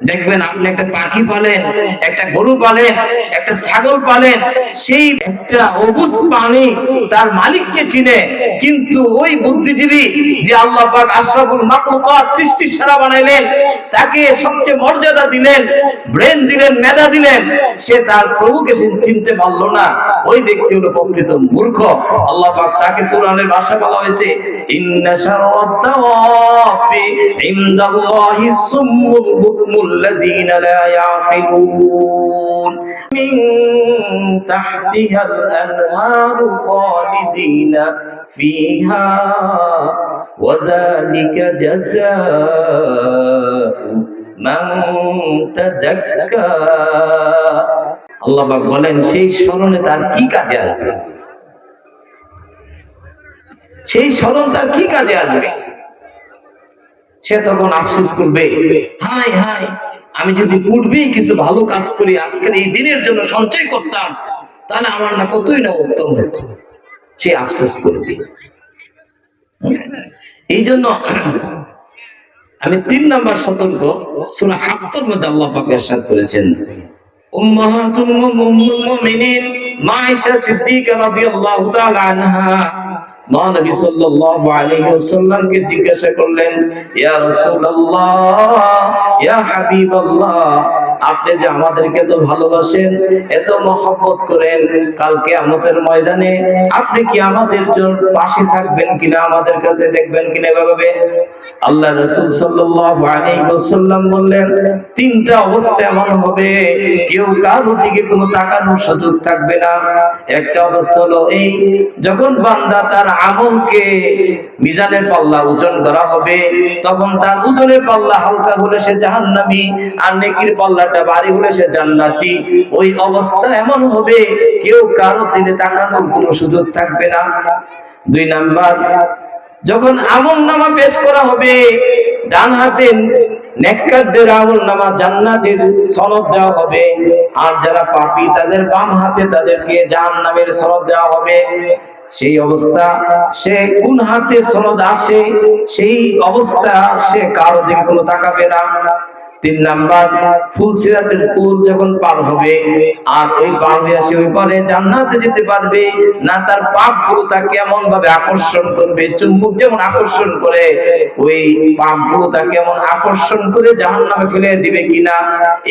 দেখবেন আপনি একটা পাখি পালেন, একটা গরু পালেন, একটা ছাগল পালেন, সেই একটা অবুঝ প্রাণী তার মালিককে চিনে, কিন্তু ওই বুদ্ধিজীবী যে আল্লাহ পাক আশরাফুল মাখলুকাত সৃষ্টির সেরা বানাইলেন, তাকে সবচেয়ে মর্যাদা দিলেন, ব্রেন দিলেন, মেধা দিলেন, সে তার প্রভুকে চিনতে পারলো না, ওই ব্যক্তি হলো প্রকৃত মূর্খ। আল্লাহ পাক তাকে কোরআনের ভাষা বলা হয়েছে, ইন্না শাররাদ দাওয়াবি ইনদাল্লাহিস সুম্মুল বুকমুল লাযীনা লা ইয়াকিলুন মিন তাহতিহাল আনহারু খালিদিনা ফিহা ওয়া যালিকা জাযাউ মান তাযাক্কা। আল্লাহ পাক বলেন, সেই স্মরণে তার কি কাজে আসবে? সেই স্মরণ তার কি কাজে আসবে? সে তখন আফসোস করবে, হায় হায়, আমি যদি পূর্বেই কিছু ভালো কাজ করি, আজকের এই দিনের জন্য সঞ্চয় করতাম, তাহলে আমার না কতই না উত্তম হতো। সে আফসোস করবে। এই জন্য আমি 3 নাম্বার সতর্ক সূরা হাক্কার মধ্যে আল্লাহ পাক ইরশাদ করেছেন, উম্মাহাতুল মুমিনিন মায়েশা সিদ্দিকা রাদিয়াল্লাহু তাআলা আনহা নবী সাল্লাল্লাহু আলাইহি ওয়াসাল্লামকে জিজ্ঞাসা করলেন, ইয়া রাসূলুল্লাহ, ইয়া হাবিবাল্লাহ, আপনি যে আমাদেরকে তো ভালোবাসেন, এত মহব্বত করেন, কাল কিয়ামতের ময়দানে আপনি কি আমাদের জন্য পাশে থাকবেন কিনা, আমাদের কাছে দেখবেন কিনা? এভাবে আল্লাহ রাসূল সাল্লাল্লাহু আলাইহি ওয়াসাল্লাম বললেন, 3টা অবস্থা এমন হবে, কেউ কারো দিকে কোনো তাকানোর সুযোগ থাকবে না। একটা অবস্থা হলো এই, যখন বান্দা তার আমলকে মিজানের পাল্লা ওজন করা হবে, তখন তার ওজনের পাল্লা হালকা হলে সে জাহান্নামী, আর নেকির পাল্লাটা ভারী হলে সে জান্নাতি। ওই অবস্থা এমন হবে, কেউ কারো দিকে তাকানোর কোনো সুযোগ থাকবে না। 2 নাম্বার, যখন আমলনামা পেশ করা হবে, ডান হাতে নেককারদের আমলনামা জান্নাতের সনদ দেওয়া হবে, আর যারা পাপী তাদের বাম হাতে তাদেরকে জাহান্নামের সনদ দেওয়া হবে। সেই অবস্থা সে কোন হাতে সনদ আসে, সেই অবস্থা সে কারো দিকে কোনো তাকাবে না। 3 নাম্বার, ফুলসিরাতের পুল যখন পার হবে, আর ওই পার হয়ে সে ওই পারে জান্নাতে যেতে পারবে না, তার পাপগুলো তাকে এমন ভাবে আকর্ষণ করবে, চুম্বক যেমন আকর্ষণ করে, ওই পাপগুলো তাকে এমন আকর্ষণ করে জাহান্নামে ফেলে দিবে কিনা।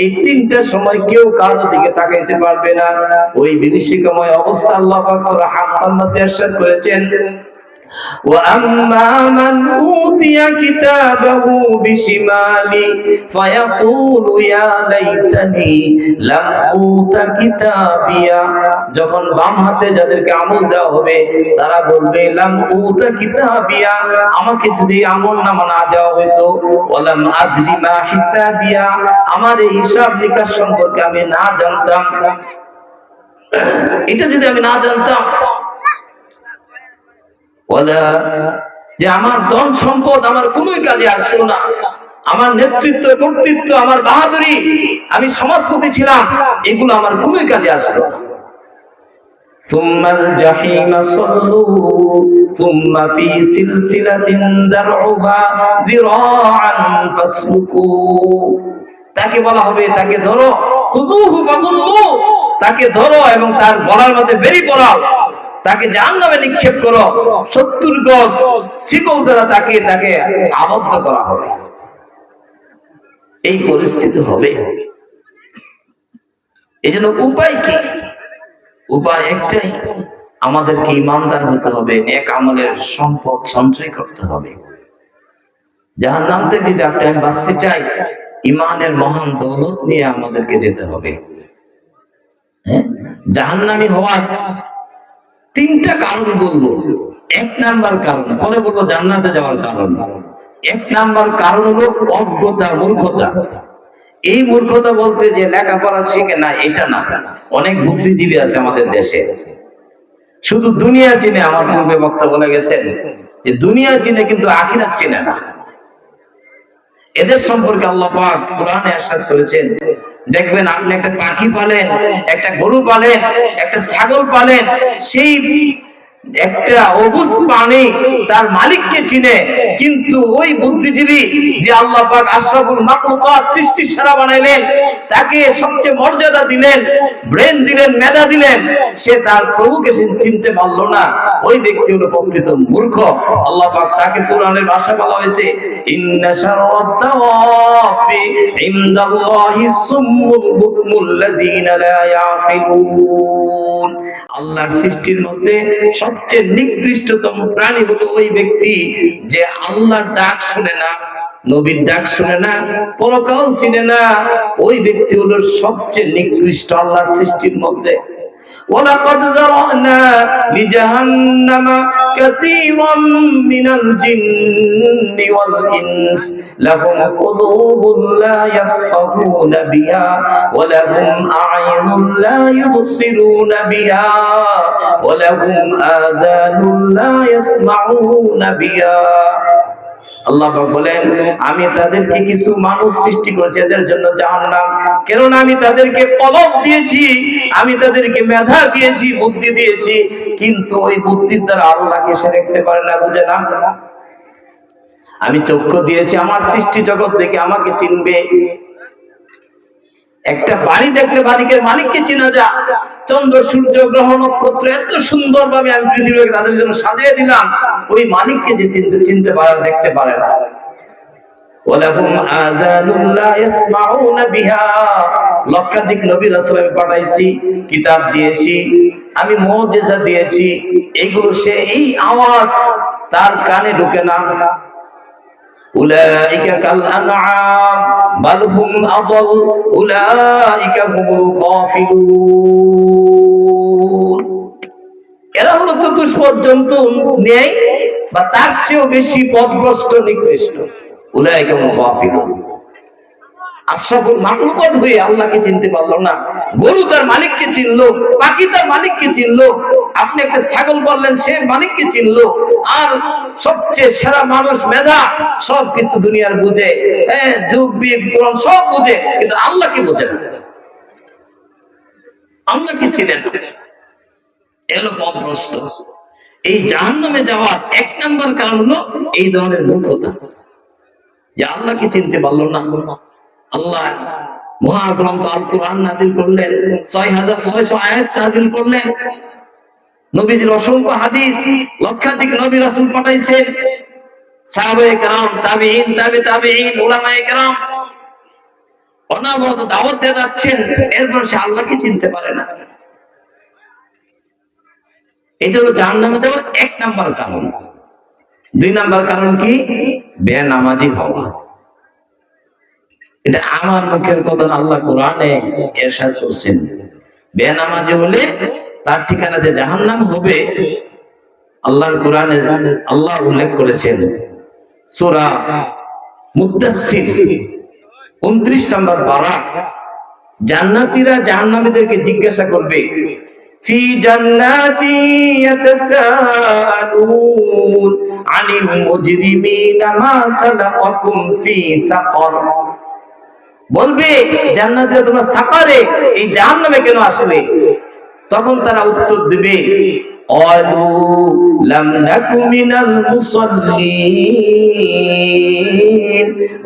এই 3টা সময় কেউ কারো দিকে তাকাইতে পারবে না। ওই বিভীষিকাময় অবস্থা আল্লাহ পাক সূরা হাক্কার মধ্যে ইরশাদ করেছেন, وَأَمَّا مَنْ أُوتِيَ كِتَابَهُ بِشِمَالِهِ فَيَقُولُ يَا لَيْتَنِي لَمْ أُوتَ كِتَابِيَهْ। যখন বাম হাতে যাদেরকে আমল দেওয়া হবে, তারা বলবে, লাম উতা কিতাবিয়া, আমাকে যদি আমলনামা না দেওয়া হতো, ওয়ালাম আদরি মা হিসাবিয়া, আমার এই হিসাব নিকাশ সম্পর্কে আমি না জানতাম, এটা যদি আমি না জানতাম, যে আমার ধন সম্পদ আমার কোন কাজে আসলো না, আমার নেতৃত্ব, কর্তৃত্ব, আমার বাহাদুরি, আমি সমাজপতি ছিলাম, এগুলো আমার কোন কাজে আসলো না। সুম্মাল জাহিমা সাল্লু সুম্মা ফি সিলসিলাতিন যারউহা যিরাআন ফাসলুকু। তাকে বলা হবে, তাকে ধরো, খুযুহু ফাগুল্লু, তাকে ধরো এবং তার গলার মধ্যে বেরি পড়াও, তাকে জাহান্নামে নিক্ষেপ করো, 70 গজ শিকল দ্বারা তাকে আবদ্ধ করা হবে। এই পরিস্থিতি হবে। এই জন্য উপায় কি? উপায় একটাই, আমাদেরকে ইমানদার হতে হবে, নেক আমলের সম্পদ সঞ্চয় করতে হবে। জাহান্নাম থেকে যদি আমি বাঁচতে চাই, ইমানের মহান দৌলত নিয়ে আমাদেরকে যেতে হবে। জাহান্নামী হওয়ার 3টা কারণ বলবো। 1 নাম্বার কারণ, পরে বলবো জান্নাতে যাওয়ার কারণ। 1 নাম্বার কারণ হলো অজ্ঞতা, মূর্খতা। এই মূর্খতা বলতে যে লেখাপড়া শিখে না, এটা না। অনেক বুদ্ধিজীবী আছে আমাদের দেশে, শুধু দুনিয়া চিনে। আমার পূর্বে বক্তা বলে গেছেন যে দুনিয়া চিনে কিন্তু আখিরাত চিনে না। এদের সম্পর্কে আল্লাহ পাক কোরআনে ইরশাদ করেছেন, দেখবেন আপনি একটা পাখি পালেন, একটা গরু পালেন, একটা ছাগল পালেন, সেই একটা অবুঝ প্রাণী তার মালিককে চিনে, কিন্তু ওই বুদ্ধিজীবী যে আল্লাহ পাক আশরাফুল মাখলুকাত সৃষ্টি সেরা বানাইলেন, তাকে সবচেয়ে মর্যাদা দিলেন, ব্রেন দিলেন, মেধা দিলেন, সে তার প্রভুকে চিনতে পারলো না, ওই ব্যক্তি হলো প্রকৃত মূর্খ। আল্লাহ পাক তাকে কোরআনের ভাষা বলা হয়েছে, ইন্না শাররাদ দাওয়াবি ইনদাল্লাহি সুম্মুল বুকমুল্লাযীনা লা ইয়াকিলুন। আল্লাহর সৃষ্টির মধ্যে সবচেয়ে নিকৃষ্টতম প্রাণী হলো ওই ব্যক্তি যে আল্লাহর ডাক শুনে না, নবীর ডাক শুনে না, পরকাল চিনে না। ওই ব্যক্তি হলো সবচেয়ে নিকৃষ্ট আল্লাহর সৃষ্টির মধ্যে। وَلَقَدْ ذَرَأْنَا لِجَهَنَّمَ كَثِيرًا مِنَ الْجِنِّ وَالْإِنسِ لَهُمْ قُلُوبٌ لَا يَفْقَهُونَ بِهَا وَلَهُمْ أَعْيُنٌ لَا يُبْصِرُونَ بِهَا وَلَهُمْ آذَانٌ لَا يَسْمَعُونَ بِهَا। আল্লাহ পাক বলেন, আমি তাদেরকে কিছু মানুষ সৃষ্টি করেছি এদের জন্য জাহান্নাম, কেননা আমি তাদেরকে কলব দিয়েছি, আমি তাদেরকে মেধা দিয়েছি, বুদ্ধি দিয়েছি, কিন্তু ওই বুদ্ধির দ্বারা আল্লাহকে সে দেখতে পারে না, বুঝে না। আমি চক্ষু দিয়েছি, আমার সৃষ্টি জগৎ দেখে আমাকে চিনবে। একটা বাড়ি দেখলে বাড়ির মালিককে চেনা যায়। চন্দ্র সূর্য গ্রহ নক্ষত্র এত সুন্দর ভাবে আমি পৃথিবীকে তাদের জন্য সাজিয়ে দিলাম, ওই মালিককে যে চিনতে পারে, দেখতে পারে না। ওয়ালাহুম আযানুন লা ইয়াসমাউনা বিহা। লক্ষাধিক নবী রাসূল আমি পাঠাইছি, কিতাব দিয়েছি, আমি মুজিজা দিয়েছি, এগুলো সে এই আওয়াজ তার কানে ঢোকে না। উলাইকা কাল আনআম বাল হুম আদাল উলাইকা হুমুল গাফিলুন। এরা হলো চতুষ্পদ জন্তু নেই বা তার চেয়েও বেশি পথভ্রষ্ট, নিকৃষ্ট। উলাইকা হুমুল গাফিলুন। আশরাফুল মাখলুকাত হয়ে আল্লাহকে চিনতে পারলো না। গরু তার মালিককে চিনলো, পাখি তার মালিককে চিনলো, আপনি একটা ছাগল বললেন সে মালিককে চিনলো। আর সবচেয়ে সেরা মানুষ মেধা, সবকিছু দুনিয়ার বুঝে, যুগ বিজ্ঞান সব বুঝে, কিন্তু আল্লাহকে বুঝে না, আল্লাহকে চিনে না। এলো পথভ্রষ্ট। এই জাহান্নামে যাওয়ার এক নাম্বার কারণ হলো এই ধরনের মূর্খতা, যে আল্লাহকে চিনতে পারলো না। আল্লাহ মহাগ্রন্থ আল কোরআন নাজিল করলেন, ৬৬০০ আয়াত নাজিল করলেন, নবীজির অসংখ্য হাদিস, লক্ষাধিক নবী রাসূল পাঠাইছেন, সাহাবায়ে কেরাম, তাবিঈন, তাবে তাবিঈন, উলামায়ে কেরাম অনবরত দাওয়াত দিয়ে যাচ্ছেন, এরপর সে আল্লাহকে চিনতে পারে না। এটা হলো জাহান্নামে যাওয়ার এক নাম্বার কারণ। দুই নাম্বার কারণ কি? বেনামাজি হওয়া। এটা আমার মুখের কথা, আল্লাহ কোরআনে ইরশাদ করছেন, বেনামাজি হলে তার ঠিকানা যে জাহান্নাম হবে। আল্লাহর কোরআনে আল্লাহ উল্লেখ করেছেন, সূরা মুদ্দাসসির 29 নম্বর পারা। জান্নাতীরা জাহান্নামীদেরকে জিজ্ঞাসা করবে, ফি জান্নাতি ইয়াতাসাআলুন আনিল মুজরিমিনা মা সালাকাকুম ফি সাকার। বলবে জান্নাতীরা, তোমরা সাকারে, এই জাহান্নামে কেন আসলে? তখন তারা উত্তর দিবে, ক্বালু লাম নাকু মিনাল মুসাল্লিন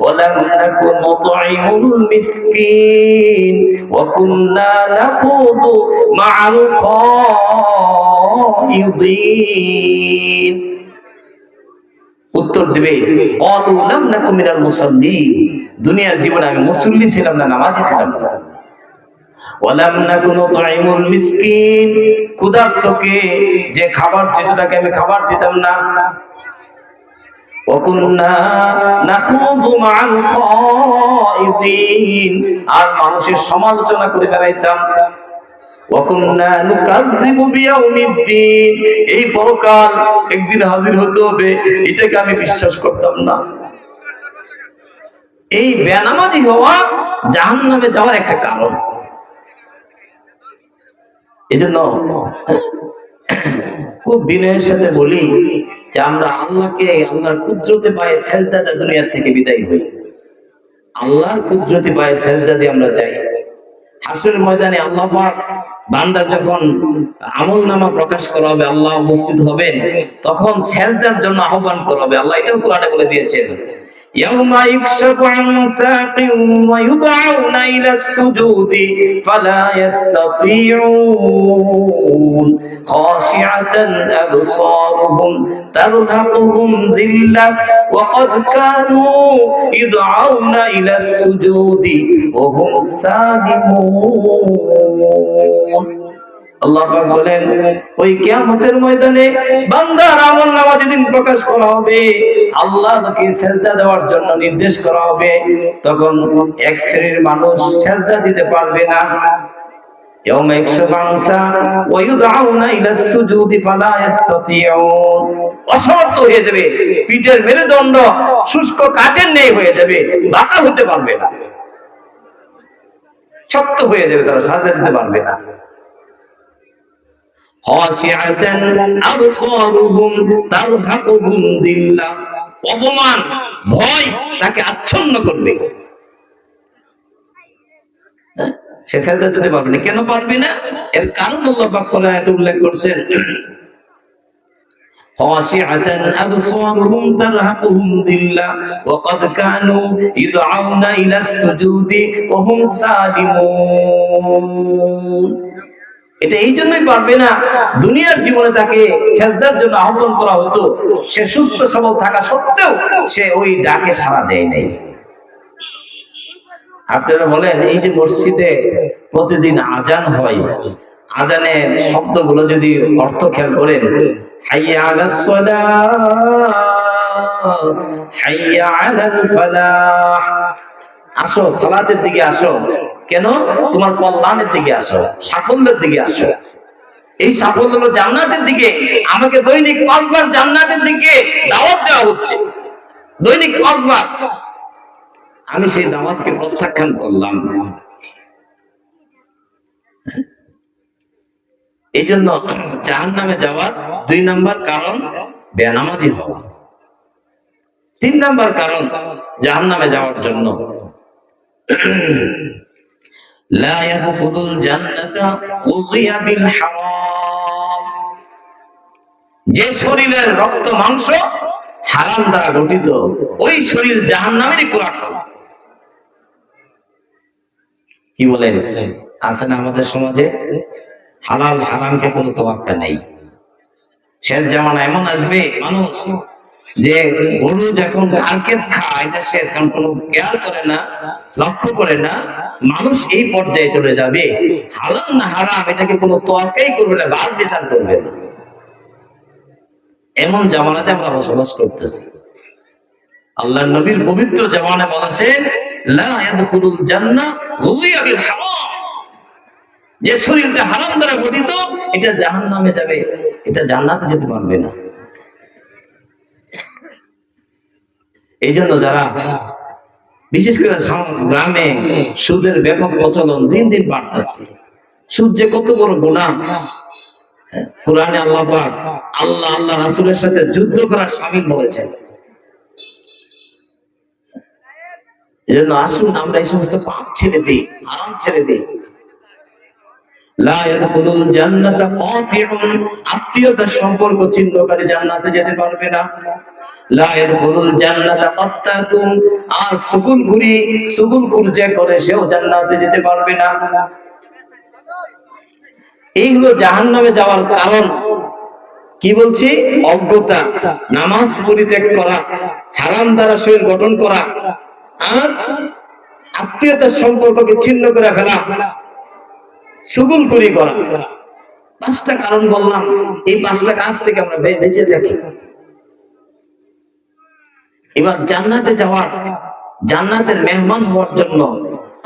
ওয়া লাম নাকু নুতঈমুল মিসকিন ওয়া কুন্না নাখুদু মা'আল খায়িদিন। উত্তর দিবে, ক্বালু লাম নাকু মিনাল মুসাল্লিন, দুনিয়ার জীবনে আমি মুসল্লি ছিলাম না, নামাজি ছিলাম না। ওয়ালাম নাকু নুতঈমুল মিসকিন, ক্ষুধার্তকে যে খাবার দিত তাকে আমি খাবার দিতাম না। ওয়া কুন্না নাখুদু মা'আল খায়িদিন, আর মানুষের সমালোচনা করে বেড়াইতাম। ওয়া কুন্না নুকাযযিবু বিয়াউমিদ্দিন, এই পরকাল একদিন হাজির হতে হবে, এটাকে আমি বিশ্বাস করতাম না। এই বেনামাজি হওয়া জাহান্নামে যাওয়ার একটা কারণ। এজন্য খুব বিনয়ের সাথে বলি যে আমরা আল্লাহকে, আল্লাহর কুদরতে পায়ে সেজদা দিয়ে দুনিয়া থেকে বিদায় হই। আল্লাহর কুদরতে পায়ে সেজদা দিয়ে আমরা যাই। হাসরের ময়দানে আল্লাহ পাক বান্দা যখন আমলনামা প্রকাশ করা হবে, আল্লাহ উপস্থিত হবেন, তখন সেজদার জন্য আহ্বান করা হবে। আল্লাহ এটাও কোরআনে বলে দিয়েছেন, ইয়াউমা ইউকশাফু আন সাকিন ওয়া ইউদআউনা ইলা সুজুদি ফালা ইস্তাতিউন খাশিআতান আবসারুহুম তারহাকুহুম যিল্লাহ ওয়া ক্বাদ কানু ইউদআউনা ইলা সুজুদি ওয়া হুম সালিমুন। আল্লাহ পাক বলেন, ওই কিয়ামতের ময়দানে বান্দার আমলনামা যেদিন প্রকাশ করা হবে, আল্লাহকে সিজদা দেওয়ার জন্য নির্দেশ করা হবে, তখন এক শ্রেণীর মানুষ সিজদা দিতে পারবে না। ইয়াউমা ইয়াকশাফু আন সাক ওয়া ইউদআউনা ইলা সুজুদি ফালা ইস্তাতিউন, অসমর্থ হয়ে যাবে, পিঠের মেরুদণ্ড শুষ্ক কাঠের ন্যায় হয়ে যাবে, বাঁকা হতে পারবে না, শক্ত হয়ে যাবে, তারা সিজদা দিতে পারবে না। খাশিআতান আবসারুহুম তারহাকুহুম যিল্লাহ, অপমান, ভয় তাকে আচ্ছন্ন করবে, সে সিজদা দিতে পারবে না। কেন পারবে না? এর কারণ আল্লাহ পাক কোরআনে আয়াতে উল্লেখ করেছেন, খাশিআতান আবসারুহুম তারহাকুহুম যিল্লাহ ওয়া ক্বাদ কানু ইউদআউনা ইলা সুজুদি ওয়া হুম সালিমুন। এটা এই জন্যই পারবে না, দুনিয়ার জীবনে তাকে সেজদার জন্য আহ্বান করা হতো, সে সুস্থ সবল থাকা সত্ত্বেও সে ওই ডাকে সাড়া দেয় নাই। আপনারা বলেন, এই যে মসজিদে প্রতিদিন আজান হয়, আজানের শব্দগুলো যদি অর্থ খেয়াল করেন, হাইয়া আলাস সালাহ, হাইয়া আলাল ফালাহ, আসো সালাতের দিকে আসো, কেন? তোমার কল্যাণের দিকে আসো, সাফল্যের দিকে আসো। এই সাফল্য হলো জান্নাতের দিকে। আমাকে দৈনিক 5 বার জান্নাতের দিকে দাওয়াত দেওয়া হচ্ছে, দৈনিক 5 বার। আমি সেই দাওয়াতকে প্রত্যাখ্যান করলাম। এই জন্য জাহান্নামে যাওয়ার 2 নম্বর কারণ বেনামাজি হওয়া। 3 নম্বর কারণ জাহান্নামে যাওয়ার জন্য, লা ইয়াদখুলুল জান্নাতা উযিয়া বিল হারাম, যে শরীরের রক্ত মাংস হারাম দ্বারা গঠিত, ওই শরীর জাহান্নামেরই খোরাক হবে। কি বলেন? আছে না আমাদের সমাজে হালাল হারামকে কোনো তোয়াক্কা নাই। শেষ জামানা এমন আসবে মানুষ যে গরু যখন কার্কেট খায়, এটা সে এখন কোনো কেয়ার করে না, লক্ষ্য করে না, মানুষ এই পর্যায়ে চলে যাবে, হালাল না হারাম এটাকে কোনো তোয়াক্কাই করবে না, বাদ বিচার করবে না। এমন জামানাতে আমরা বসবাস করতেছি। আল্লাহর নবীর পবিত্র জামানে বলেছেন, লা ইয়াদখুলুল জান্নাহ উযিয়া বিল হারাম, যে শরীরটা হারাম দ্বারা গঠিত এটা জাহান্নামে যাবে, এটা জান্নাতে যেতে পারবে না। এই জন্য যারা বিশেষ করে গ্রামে সুদের ব্যাপক প্রচলন দিন দিন বাড়তেছে। সুদ যে কত বড় গুনাহ, কুরআনে আল্লাহ পাক আল্লাহ রাসূলের সাথে যুদ্ধ করার শামিল বলেছেন। এজন্য আসুন আমরা এই সমস্ত পাপ ছেড়ে দিই, হারাম ছেড়ে দিই। লা ইয়াদখুলুল জান্নাতা কাতিউন, আত্মীয়তার সম্পর্ক ছিন্নকারী জান্নাতে যেতে পারবে না। লা ইয়াদখুলুল জান্নাতা কাত্তাতুন, আর সুগুলখুর যে করে সেও জান্নাতে যেতে পারবে না। এইগুলো জাহান্নামে যাওয়ার কারণ। কি বলছি? অজ্ঞতা, নামাজ পরিত্যাগ করা, হারাম দ্বারা শরীর গঠন করা, আর আত্মীয়তার সম্পর্ককে ছিন্ন করে ফেলা, সুগুলখুরি করা। 5টা কারণ বললাম, এই 5টা কাজ থেকে আমরা বেঁচে থাকি। এবার জান্নাতে যাওয়ার, জান্নাতের মেহমান হওয়ার জন্য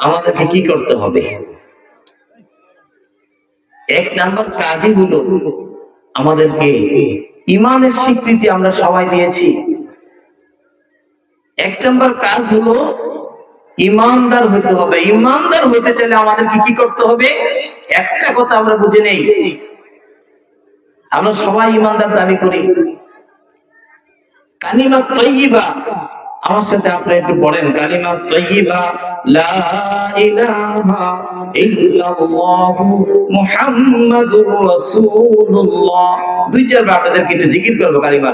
আমাদেরকে কি করতে হবে? 1 নাম্বার কাজই হলো আমাদেরকে ঈমানের স্বীকৃতি আমরা সবাই দিয়েছি। 1 নাম্বার কাজ হলো ঈমানদার হতে হবে। ঈমানদার হতে চাইলে আমাদেরকে কি করতে হবে? একটা কথা আমরা বুঝে নেই, আমরা সবাই ঈমানদার দাবি করি, কালিমা তাইয়্যিবা আমার সাথে আপনি একটু পড়েন কালিমা তাইয়্যিবা লা ইলাহা ইল্লাল্লাহ মুহাম্মাদুর রাসূলুল্লাহ। দুই চারবার আপনাদেরকে একটু জিকির করব কালিমা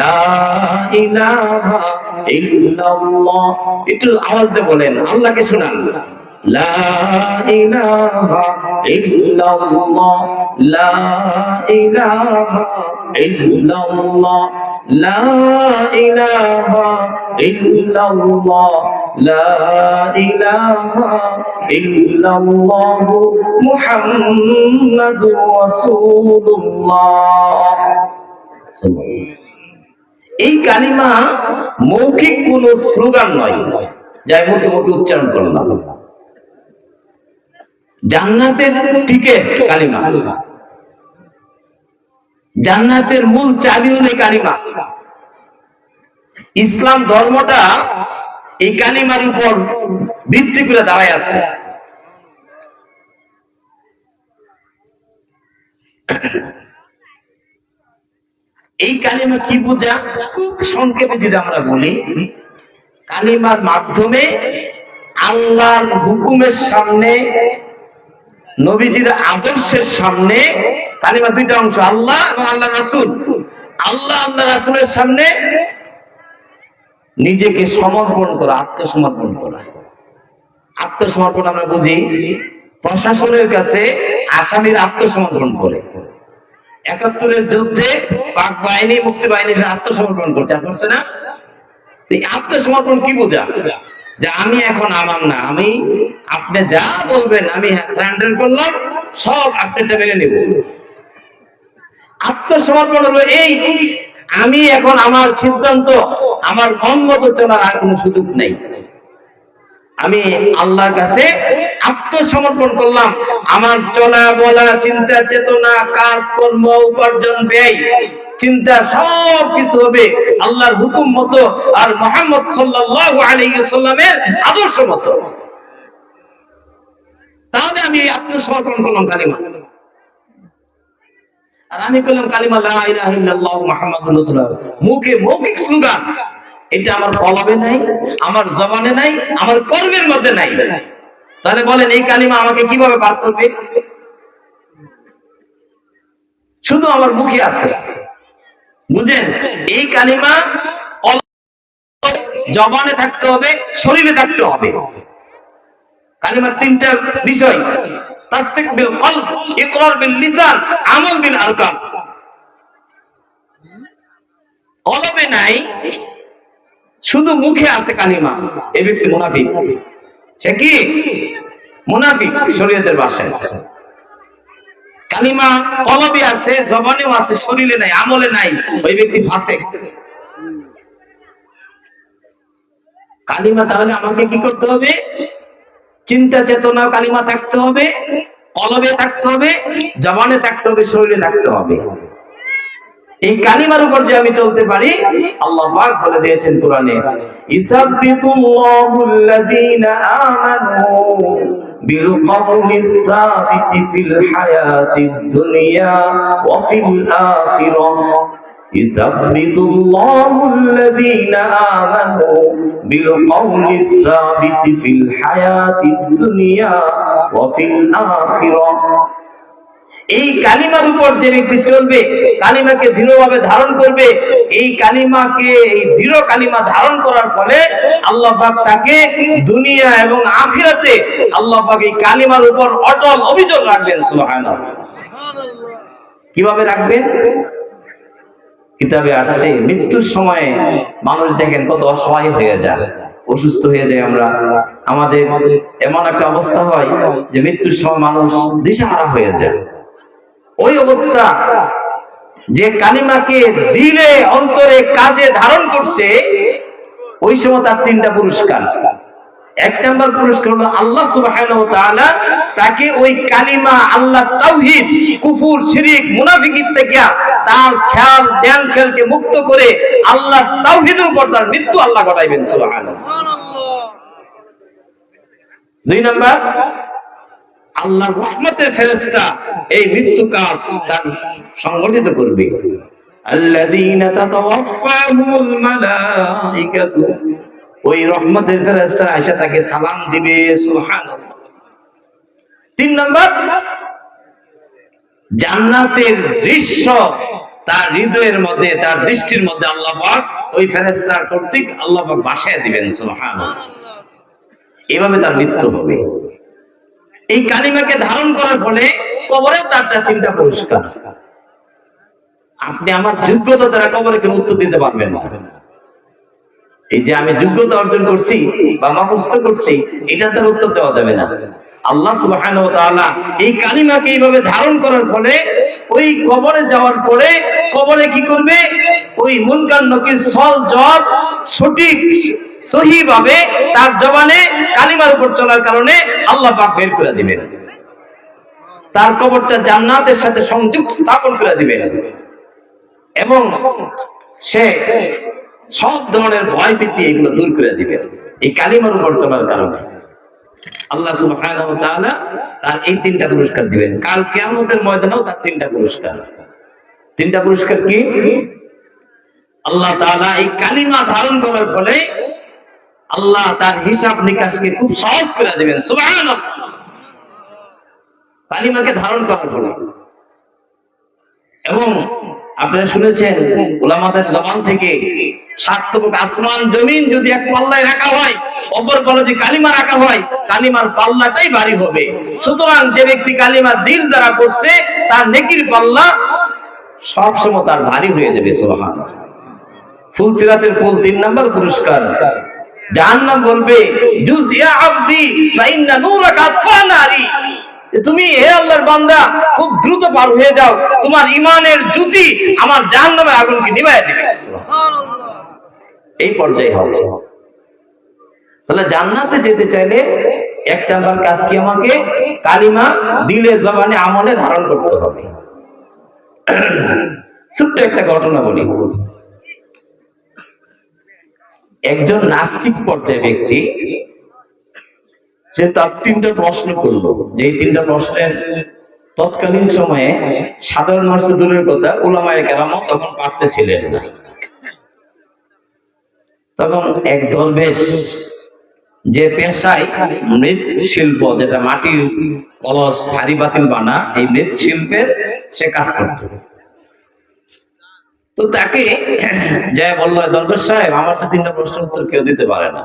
লা ইলাহা ইল্লাল্লাহ। একটু আওয়াজ দিয়ে বলেন, আল্লাহকে শোনান। লা ইলাহা ইল্লাল্লাহ লা ইলাহা ইল্লাল্লাহ লা ইলাহা ইল্লাল্লাহ লা ইলাহা ইল্লাল্লাহ মুহাম্মাদুর রাসূলুল্লাহ। এই কালিমা মৌখিক কোন স্লোগান নয়, যাই মুখে মুখে উচ্চারণ করলাম। জান্নাতের টিকেট কালিমা, জান্নাতের মূল চাবি হলো কালিমা। ইসলাম ধর্মটা এই কালিমার উপর ভিত্তি করে দাঁড়ায় আছে। এই কালিমা কি বোঝা, খুব সংক্ষেপে যদি আমরা বলি, কালিমার মাধ্যমে আল্লাহর হুকুমের সামনে, নবীজির আদর্শের সামনে, কালিমা দুইটা অংশ, আল্লাহ এবং আল্লাহ রাসূল। আল্লাহ আল্লাহ রাসূলের সামনে নিজেকে সমর্পণ করা, আত্মসমর্পণ করা। আত্মসমর্পণ আমরা বুঝি প্রশাসনের কাছে আসামির আত্মসমর্পণ করে। ৭১-এর যুদ্ধে পাক বাহিনী, মুক্তি বাহিনী আত্মসমর্পণ করছে, করছে না? এই আত্মসমর্পণ কি বোঝা, যে আমি এখন আমার না, আমি আপনি যা বলবেন আমি সারেন্ডার করলাম, সব আপনারটা মেনে নেব। আত্মসমর্পণ হলো এই, আমি এখন আমার সিদ্ধান্ত, আমার মন মতো চলার আর কোনো সুযোগ নেই। আমি আল্লাহর কাছে আত্মসমর্পণ করলাম। আমার চলা বলা, চিন্তা চেতনা, কাজ কর্ম, উপার্জন, ব্যয়, চিন্তা সব কিছু হবে আল্লাহর হুকুম মতো আর মুহাম্মদ সাল্লাল্লাহু আলাইহি ওয়াসাল্লামের আদর্শ মতো। তাহলে আমি আত্মসমর্পণ করলাম কালিমা। আর আমি বললাম কালিমা লা ইলাহা ইল্লাল্লাহ মুহাম্মাদুর রাসূলুল্লাহ, মুখে মৌখিক স্লোগান, এটা আমার কলবে নাই, আমার জবানে নাই, আমার কর্মের মধ্যে নাই। তাহলে বলেন এই কালিমা আমাকে কিভাবে পার করবে? শুধু আমার মুখে আছে, বুঝেন? এই কালিমা জবানে থাকতে হবে, শরীরে থাকতে হবে। কালিমার তিনটা বিষয়, তাসদিক বিল কলব, ইকরার বিল লিসান, আমল বিল আরকান। কলবে নাই, শুধু মুখে আছে কালিমা, এই ব্যক্তি মুনাফিক। সে কি মুনাফিক শরীয়তের ভাষায়। কালিমা কলবে আছে, জবানেও আছে, শরীরে নাই, আমলে নাই, ওই ব্যক্তি ফাসিক। কালিমা তাহলে আমাকে কি করতে হবে? চিন্তা চেতনা কালিমা থাকতে হবে, কলবে থাকতে হবে, জবানে থাকতে হবে, শরীরে থাকতে হবে। এই কালিমার উপর যে আমি চলতে পারি, আল্লাহ পাক বলে দিয়েছেন কোরআনে, ইসাব্বিতুল্লাহুল্লাযীনা আমানু বিল কওলিস সাবিতি ফিল হায়াতিদ দুনিয়া ওয়া ফিল আখিরাহ। ইসাব্বিতুল্লাহুল্লাযীনা আমানু বিল কওলিস সাবিতি ফিল হায়াতিদ দুনিয়া ওয়া ফিল আখিরাহ। এই কালিমার উপর যে ব্যক্তি চলবে, কালিমাকে দৃঢ়ভাবে ধারণ করবে, এই কালিমাকে, এই দৃঢ় কালিমা ধারণ করার ফলে আল্লাহ পাক তাকে দুনিয়া এবং আখিরাতে আল্লাহ পাক এই কালিমার উপর অটল অবিচল রাখবেন। সুবহানাল্লাহ। কিভাবে রাখবেন? কিতাবে আসছে মৃত্যুর সময়ে মানুষ দেখেন কত অসহায় হয়ে যায়, অসুস্থ হয়ে যায়। আমাদের এমন একটা অবস্থা হয় যে মৃত্যুর সময় মানুষ দিশাহারা হয়ে যায়। ওই অবস্থা, যে কালিমাকে দিলে অন্তরে কাজে ধারণ করছে, ওই সময় তার তিনটা পুরস্কার। এক নম্বর পুরস্কার হলো আল্লাহ সুবহানাহু ওয়া তাআলা তাকে ওই কালিমা, আল্লাহ তাওহীদ, কুফর, শিরক, মুনাফিকি থেকে তার খেয়াল ধ্যান খেলকে মুক্ত করে আল্লাহ তাওহীদের উপর তার মৃত্যু আল্লাহ ঘটাইবেন। সুবহানাল্লাহ। দুই নম্বর, আল্লাহর রহমতের ফেরেশতা এই মৃত্যু কাজ তার সংগঠিত করবে। আল্লাযীনা তাতাওয়াফাহুমুল মালাইকাতু ওই রহমতের ফেরেশতারা আয়েশা তাকে সালাম দিবে। সুবহানাল্লাহ। 3 নাম্বার, জান্নাতের দৃশ্য তার হৃদয়ের মধ্যে, তার দৃষ্টির মধ্যে আল্লাহ পাক ওই ফেরেশতার কর্তৃক আল্লাহ পাক বাসায় দিবেন। সুবহানাল্লাহ। এভাবে তার মৃত্যু হবে। এই কালিমাকে ধারণ করার ফলে কবরেও তার 3টা পুরস্কার। আপনি আমার যোগ্যতা দ্বারা কবরে কেউ উত্তর দিতে পারবেন না। এই যে আমি যোগ্যতা অর্জন করছি বা মুখস্থ করছি, এটা তার উত্তর দেওয়া যাবে না। আল্লাহ সুবহানাহু ওয়া তাআলা এই কালিমাকে এইভাবে ধারণ করার ফলে ওই কবরে যাওয়ার পরে কবরে কি করবে, ওই মুনকার নকির সল জবাব সঠিক সহিভাবে তার জবানে কালিমার উপর চলার কারণে আল্লাহ পাক বের করে দিবেন। তার কবরটা জান্নাতের সাথে সংযোগ স্থাপন করে দিবেন এবং সে সব ধরনের ভয় ভীতি এগুলো দূর করে দিবেন এই কালিমার উপর চলার কারণে। আল্লাহ সুবহানাহু ওয়া তাআলা তার এই 3টা পুরস্কার দিবেন। কাল কিয়ামতের ময়দানেও তার 3টা পুরস্কার। 3টা পুরস্কার কি? আল্লাহ তাআলা এই কালিমা ধারণ করার ফলে আল্লাহ তার হিসাব নিকাশকে খুব সহজ করে দিবেন। সুবহানাল্লাহ। কালিমাকে ধারণ করার ফলে। এবং আপনারা শুনেছেন উলামাদের জবান থেকে সাতটুক আসমান জমিন যদি এক পাল্লায় রাখা হয়, অপর পাল্লা যদি কালিমা রাখা হয়, কালিমার পাল্লাটাই ভারী হবে। সুতরাং যে ব্যক্তি কালিমা দিল দ্বারা করছে তার নেকির পাল্লা সবসময় তার ভারী হয়ে যাবে। সুবহানাল্লাহ। ফুলসিরাতের ফুল 3 নাম্বার পুরস্কার। জাহান্নাম বলবে জুজ ইয়া আবদি ফাইন্না নূরাকা আতফানারি, তুমি হে আল্লাহর বান্দা খুব দ্রুত পার হয়ে যাও, তোমার ঈমানের জ্যোতি আমার জাহান্নামের আগুনকে নিভাইয়া দিবে। সুবহানাল্লাহ। এই পর্যায়ে হবে। তাহলে জান্নাতে যেতে চাইলে 1 নাম্বার কাজ কি, আমাকে কালিমা দিলে জবানে আমলে ধারণ করতে হবে। ছোট্ট একটা ঘটনা বলি। একজন নাস্তিক পর্যায়ে ব্যক্তি, সে তার 3টা প্রশ্ন করলো, যে 3টা প্রশ্নের তৎকালীন সময়ে সাধারণ মানুষ দূরের কথা, উলামায়ে কেরামও তখন পারতেছিলেন না। তখন এক দরবেশ, যে পেশায় মৃৎশিল্প, যেটা মাটির কলস হাড়ি বাতিল বানা, এই মৃৎশিল্পের সে কাজ করত, তো তাকে যা বললো, দরবেশ সাহেব আমার তো 3টা প্রশ্নের উত্তর কেউ দিতে পারে না,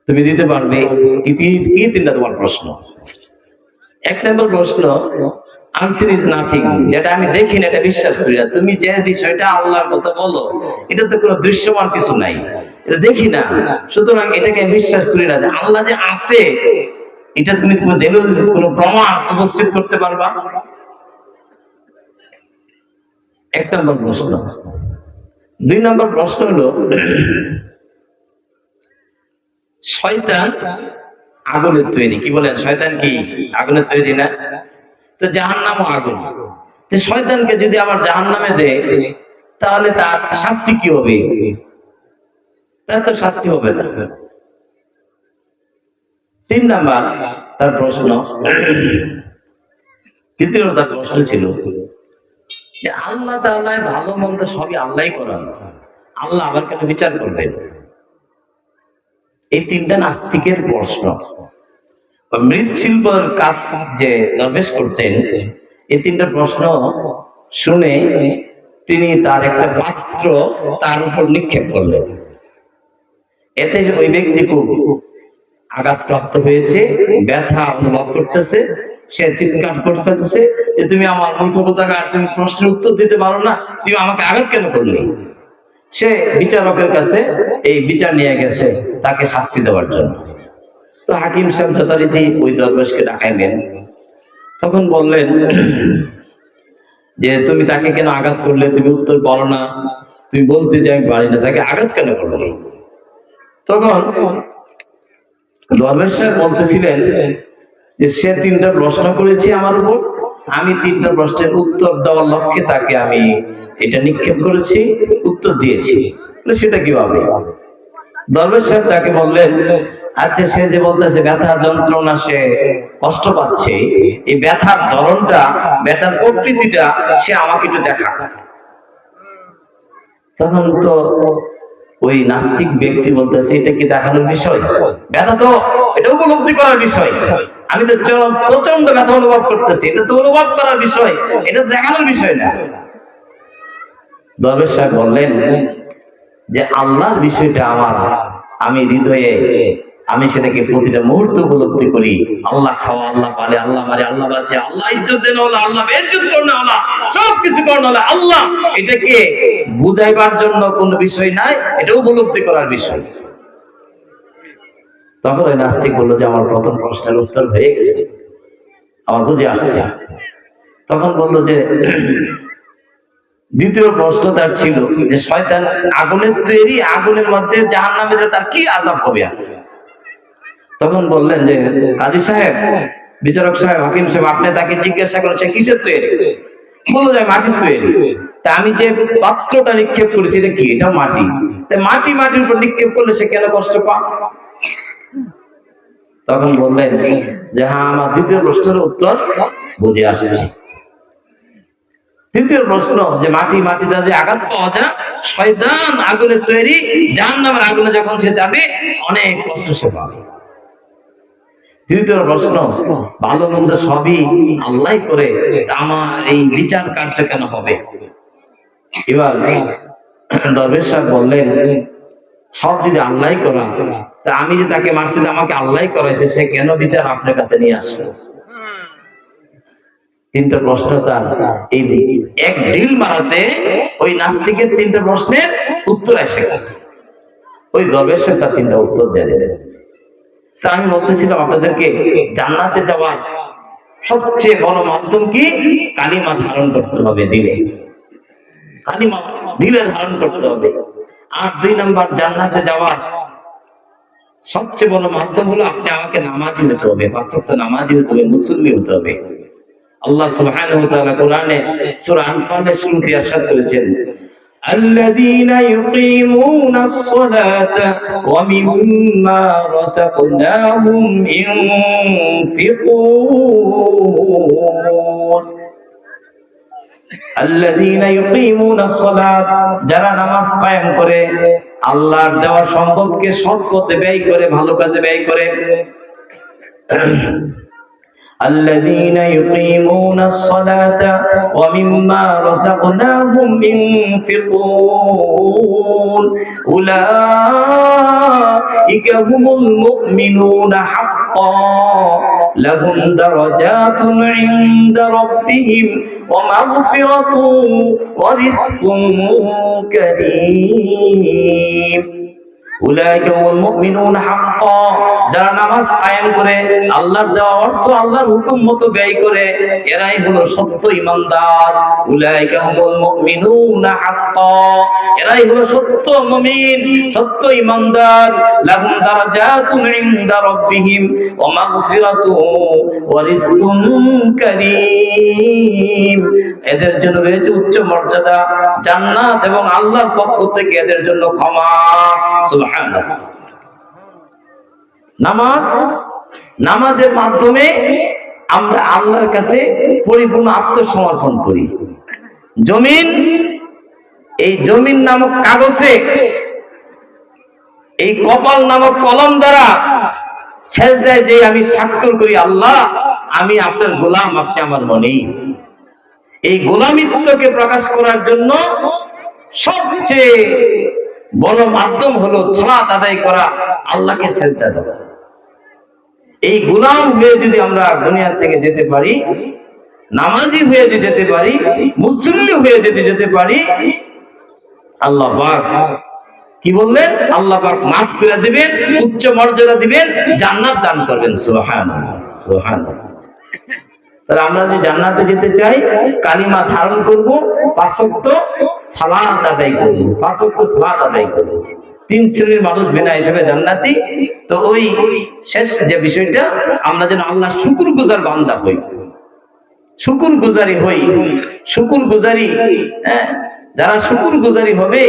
তুমি দিতে পারবে কি? 3টা তোমার প্রশ্ন। 1 নম্বর প্রশ্ন, আনসার ইজ নাথিং, যেটা আমি দেখি না, এটা বিশ্বাস করি না। তুমি যে বিষয়টা আল্লাহর কথা বলো, এটা তো কোনো দৃশ্যমান কিছু নাই, এটা দেখি না, সুতরাং এটাকে আমি বিশ্বাস করি না যে আল্লাহ যে আছে, এটা তুমি দলিল, কোনো প্রমাণ উপস্থিত করতে পারবা? 1 নম্বর প্রশ্ন। 2 নম্বর প্রশ্ন হলো, শয়তান আগুনের তৈরি, কি বলেন? শয়তান কি আগুনের তৈরি না? তো জাহান্নামও আগুন। তো শয়তানকে যদি আবার জাহান্নামে দেয়, তাহলে তার শাস্তি কি হবে? তার তো শাস্তি হবে না। 3 নাম্বার তার প্রশ্ন, তৃতীয় তার প্রশ্ন ছিল যে আল্লাহ তাআলা ভালো মন্দ সবই আল্লাহই করেন, আল্লাহ আবার কেন বিচার করবেন? এই 3টা নাস্তিকের প্রশ্ন। মৃৎশিল্পের কাজ যে দরবেশ করতেন, এই 3টা প্রশ্ন শুনে তিনি তার একটা পাত্র তার উপর নিক্ষেপ করলেন। এতে ওই ব্যক্তি খুব আঘাতপ্রাপ্ত হয়েছে, ব্যথা অনুভব করতেছে, সে চিৎকার করতেছে যে তুমি আমার মূর্খতাকার, তুমি প্রশ্নের উত্তর দিতে পারো না, তুমি আমাকে আঘাত কেন করলে? সে বিচারকের কাছে এই বিচার নিয়ে গেছে তাকে শাস্তি দেওয়ার জন্য। তো হাকিম সাহেব যথারীতি ওই দরবেশকে ডাকাইলেন। তখন বললেন যে তুমি তাকে কেন আঘাত করলে? তুমি উত্তর বলো না, তুমি বলতে যে আমি পারি না, তাকে আঘাত কেন করলে? তখন দরবেশ সাহেব বলতেছিলেন যে সে 3টা প্রশ্ন করেছে আমার উপর, আমি 3টা প্রশ্নের উত্তর দেওয়ার লক্ষ্যে তাকে আমি এটা নিক্ষেপ করেছি, উত্তর দিয়েছি। সেটা কিভাবে? দরবেশ সাহেব তাকে বললেন, আচ্ছা সে যে বলতেছে ব্যথা যন্ত্রণা, সে কষ্ট পাচ্ছে, এই ব্যথার ধরনটা, ব্যথার প্রকৃতিটা সে আমাকে একটু দেখা। তখন তো ওই নাস্তিক ব্যক্তি বলতেছে এটা কি দেখানোর বিষয়? ব্যথা তো এটা উপলব্ধি করার বিষয়। আমি তো প্রচন্ড ব্যথা অনুভব করতেছি, এটা তো অনুভব করার বিষয়, এটা দেখানোর বিষয় না। দরবেশ সাহেব বললেন যে আল্লাহর বিষয়টা আমি হৃদয়ে আমি সেটাকে প্রতিটা মুহূর্ত উপলব্ধি করি। আল্লাহ খাওয়া, আল্লাহ পালে, আল্লাহ মারে, আল্লাহ বাঁচে, আল্লাহ ইজ্জত দেন, আল্লাহ বেইজ্জত করেন, আল্লাহ সবকিছু করেন আল্লাহ। এটাকে বুঝাইবার জন্য কোনো বিষয় নাই, এটা উপলব্ধি করার বিষয়। তখন ওই নাস্তিক বললো যে আমার প্রথম প্রশ্নের উত্তর হয়ে গেছে, আমার বুঝে আসছে। তখন বললো যে দ্বিতীয় প্রশ্ন তার ছিল যে শয়তান আগুনের তৈরি, আগুনের মধ্যে জাহান্নামে তার কি আযাব হবে। তখন বললেন যে কাজী সাহেব, বিচারক সাহেব, হাকিম সাহেব, আপনি তাকে জিজ্ঞাসা করেছে কিসের তৈরি? বললো যে মাটির তৈরি। তা আমি যে পাত্রটা নিক্ষেপ করেছি এটা কি? এটা মাটি। মাটির উপর নিক্ষেপ করলে সে কেন কষ্ট পা? তখন বললেন যে হ্যাঁ, আমার দ্বিতীয় প্রশ্নের উত্তর বুঝে আসছে। তৃতীয় প্রশ্ন যে মাটিটা যে আঘাত পাওয়া যায়, শয়তান আগুনের তৈরি, জাহান্নামের আগুনে যখন সে যাবে অনেক কষ্ট সে পাবে। তৃতীয় প্রশ্ন ভালো মন্দ সবই আল্লাহ করে, আমার এই বিচার কার্য কেন হবে? এবার দরবেশ সাহেব বললেন সব যদি আল্লাহ করা, তা আমি যে তাকে মারছি, আমাকে আল্লাহ করাইছে, সে কেন বিচার আপনার কাছে নিয়ে আসলো? তিনটা প্রশ্ন তার এই এক ঢিল মারাতে ওই নাস্তিকের তিনটা প্রশ্নের উত্তর এসে গেছে। ওই দরবেশ সাহেব তার তিনটা উত্তর দিয়ে দেবেন। তা আমি বলতেছিলাম আপনাদেরকে, জান্নাতে যাওয়ার সবচেয়ে বড় মাধ্যম কি? কালিমা ধারণ করতে হবে দিলে, কালিমা দিলে ধারণ করতে হবে। আর 2 নাম্বার, জান্নাতে যাওয়ার সবচেয়ে বড় মাধ্যম হলো আপনি আমাকে নামাজি হতে হবে, 5 ওয়াক্ত নামাজি হতে হবে, মুসল্লি হতে হবে। আল্লাহ সুবহানাহু ওয়া তাআলা কোরআনে সূরা আনফালের শুরুতে ইরশাদ করেছেন, الذين يقيمون الصلاة ومما رزقناهم ينفقون الذين يقيمون الصلاة, যারা নামাজ কায়েম করে, আল্লাহর দেওয়া সম্পদকে সৎ পথে ব্যয় করে, ভালো কাজে ব্যয় করে। الذين يقيمون الصلاة ومما رزقناهم ينفقون أولئك هم المؤمنون حقا لهم درجات عند ربهم ومغفرة ورزق كريم উলাইকা হুমুল মুমিনুনা হাক্কা, যারা নামাজ কায়েম করে, আল্লাহর দেওয়া অর্থ আল্লাহর হুকুম মতো ব্যয় করে, এরাই হলো সত্য ঈমানদার। উলাইকা হুমুল মুমিনুনা হাক্কা, এরাই হলো সত্য মুমিন, সত্য ঈমানদার। লাহুম দারাজাতুন ইনদা রাব্বিহিম ওয়া মাগফিরাতুন ওয়া রিজকুন কারীম, এদের জন্য রয়েছে উচ্চ মর্যাদা, জান্নাত এবং আল্লাহর পক্ষ থেকে এদের জন্য ক্ষমা। সুবহানাল্লাহ। নামাজের মাধ্যমে আমরা আল্লাহর কাছে পরিপূর্ণ আত্মসমর্পণ করি। এই জমিন নামক কাগজে, এই কপাল নামক কলম দ্বারা সেজদায় যে আমি স্বাক্ষর করি, আল্লাহ আমি আপনার গোলাম, আপনি আমার মনি। এই গোলামিত্বকে প্রকাশ করার জন্য সবচেয়ে বড় মাধ্যম হলো সালাত আদায় করা, আল্লাহকে সেজদা দেওয়া। এই গোলাম হয়ে যদি আমরা দুনিয়া থেকে যেতে পারি, নামাজি হয়ে যদি যেতে পারি, মুসল্লি হয়ে যদি যেতে পারি, আল্লাহ পাক কি বললেন? আল্লাহ পাক মাফ করে দিবেন, উচ্চ মর্যাদা দিবেন, জান্নাত দান করবেন। সুবহানাল্লাহ, সুবহানাল্লাহ। তাহলে আমরা যে জান্নাতে যেতে চাই, কালিমা ধারণ করব, 5 ওয়াক্ত সালাত আদায় করব, 5 ওয়াক্ত সালাত আদায় করব। 3 শ্রেণীর মানুষ বিনা হিসেবে জান্নাতি। তো ওই শেষ যে বিষয়টা, আমরা যেন আল্লাহ শুকরগুজার বান্দা হই, শুকরগুজারি হই, শুকরগুজারি। যারা শুকরগুজারি হবে,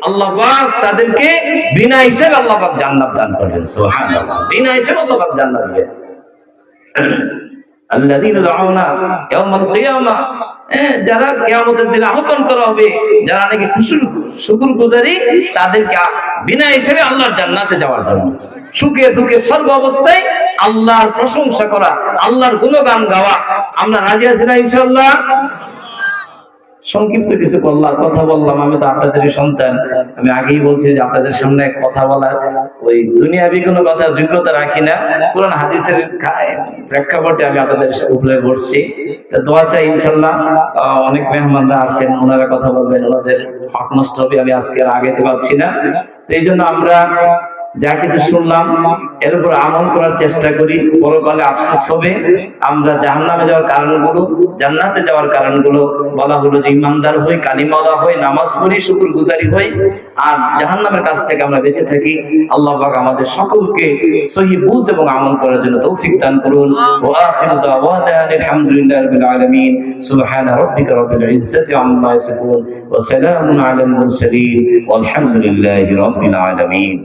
আল্লাহ পাক তাদেরকে বিনা হিসেবে আল্লাহ পাক জান্নাত দান করবেন। সুবহানাল্লাহ, বিনা হিসেবে আল্লাহ পাক জান্নাত দিবেন। الذين يدعون يوم القيامة যারা কিয়ামতের দিন আহ্বান করা হবে, যারা নাকি শুকরগুজারি, তাদেরকে বিনা হিসেবে আল্লাহর জান্নাতে যাওয়ার জন্য, সুখে দুঃখে সর্ব অবস্থায় আল্লাহর প্রশংসা করা, আল্লাহর গুণগান গাওয়া। আমরা রাজি আছি না ইনশাআল্লাহ? সংক্ষিপ্ত কিছু কথা বললাম। আমি তো আপনাদেরই সন্তান, আমি আগেই বলছি যে আপনাদের সামনে কথা বলার ওই দুনিয়াবি কোনো কথা যোগ্যতা রাখি না, কোরআন হাদিসের প্রেক্ষাপটে আমি আপনাদের উপরে বসছি। তো দোয়া চাই ইনশাআল্লাহ। অনেক মেহমানরা আছেন, ওনারা কথা বলবেন, ওনাদের হক নষ্ট হবে, আমি আজকে আর আগাইতে পারছি না। তো এই জন্য আমরা যা কিছু শুনলাম এর উপর আমল করার চেষ্টা করি, পরকালে আফসোস হবে। আমরা জাহান্নামে যাওয়ার কারণগুলো, জান্নাতে যাওয়ার কারণগুলো বলা হলো যে ইমানদার হই, কালিমাওয়ালা হই, নামাজ পড়ি, শুকরগুজারি হই, আর জাহান্নামের কাছ থেকে আমরা বেঁচে থাকি। আল্লাহ পাক আমাদের সকলকে সহিহ বুঝ এবং আমল করার জন্য তৌফিক দান করুন। ওয়া আখিরু দাওয়ানা আলহামদুলিল্লাহি রাব্বিল আলামিন। সুবহানা রাব্বিকা রাব্বিল ইজ্জাতি আম্মা ইয়াসিফুন ওয়া সালামুন আলাল মুরসালিন ওয়ালহামদুলিল্লাহি রাব্বিল আলামিন।